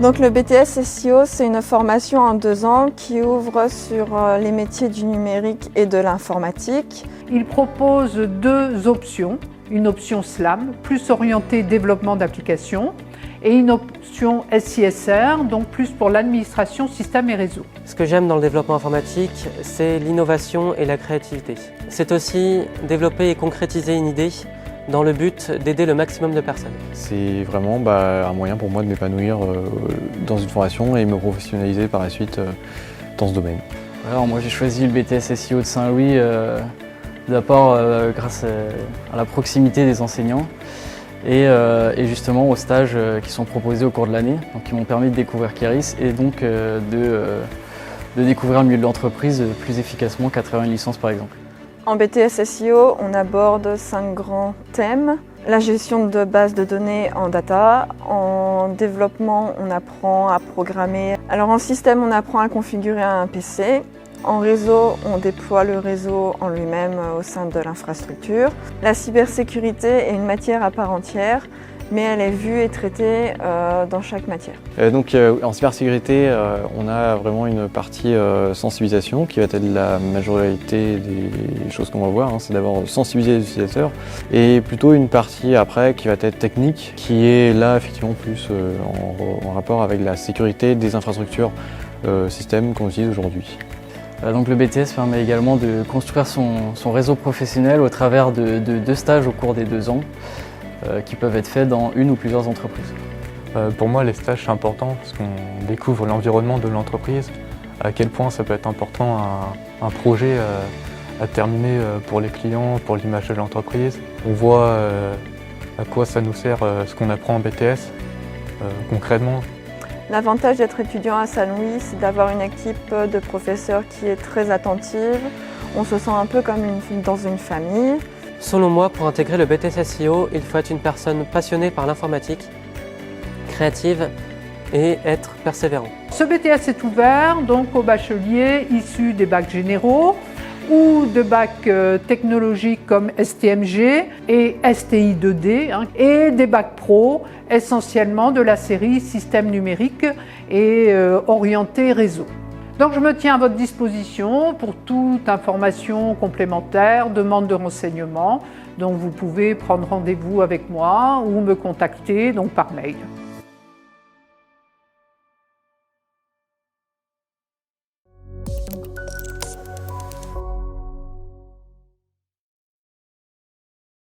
Donc le BTS SEO, c'est une formation en 2 ans qui ouvre sur les métiers du numérique et de l'informatique. Il propose 2 options, une option SLAM, plus orientée développement d'applications, et une option SISR, donc plus pour l'administration, système et réseau. Ce que j'aime dans le développement informatique, c'est l'innovation et la créativité. C'est aussi développer et concrétiser une idée dans le but d'aider le maximum de personnes. C'est vraiment un moyen pour moi de m'épanouir dans une formation et me professionnaliser par la suite dans ce domaine. Alors moi j'ai choisi le BTS SEO de Saint-Louis d'abord grâce à la proximité des enseignants et justement aux stages qui sont proposés au cours de l'année, donc qui m'ont permis de découvrir Keris et donc de découvrir le milieu de l'entreprise plus efficacement qu'à travers une licence par exemple. En BTS SEO, on aborde 5 grands thèmes. La gestion de bases de données en data. En développement, on apprend à programmer. Alors en système, on apprend à configurer un PC. En réseau, on déploie le réseau en lui-même au sein de l'infrastructure. La cybersécurité est une matière à part entière, mais elle est vue et traitée dans chaque matière. En cybersécurité, on a vraiment une partie sensibilisation qui va être la majorité des choses qu'on va voir. C'est d'abord sensibiliser les utilisateurs et plutôt une partie après qui va être technique, qui est là effectivement plus en rapport avec la sécurité des infrastructures systèmes qu'on utilise aujourd'hui. Donc le BTS permet également de construire son réseau professionnel au travers de 2 stages au cours des 2 ans qui peuvent être faits dans une ou plusieurs entreprises. Pour moi, les stages, c'est important parce qu'on découvre l'environnement de l'entreprise, à quel point ça peut être important un projet à terminer pour les clients, pour l'image de l'entreprise. On voit à quoi ça nous sert ce qu'on apprend en BTS concrètement. L'avantage d'être étudiant à Saint-Louis, c'est d'avoir une équipe de professeurs qui est très attentive. On se sent un peu comme dans une famille. Selon moi, pour intégrer le BTS SEO, il faut être une personne passionnée par l'informatique, créative et être persévérant. Ce BTS est ouvert donc aux bacheliers issus des bacs généraux ou de bacs technologiques comme STMG et STI 2D et des bacs pro essentiellement de la série système numérique et orienté réseau. Donc je me tiens à votre disposition pour toute information complémentaire, demande de renseignements. Donc vous pouvez prendre rendez-vous avec moi ou me contacter donc par mail.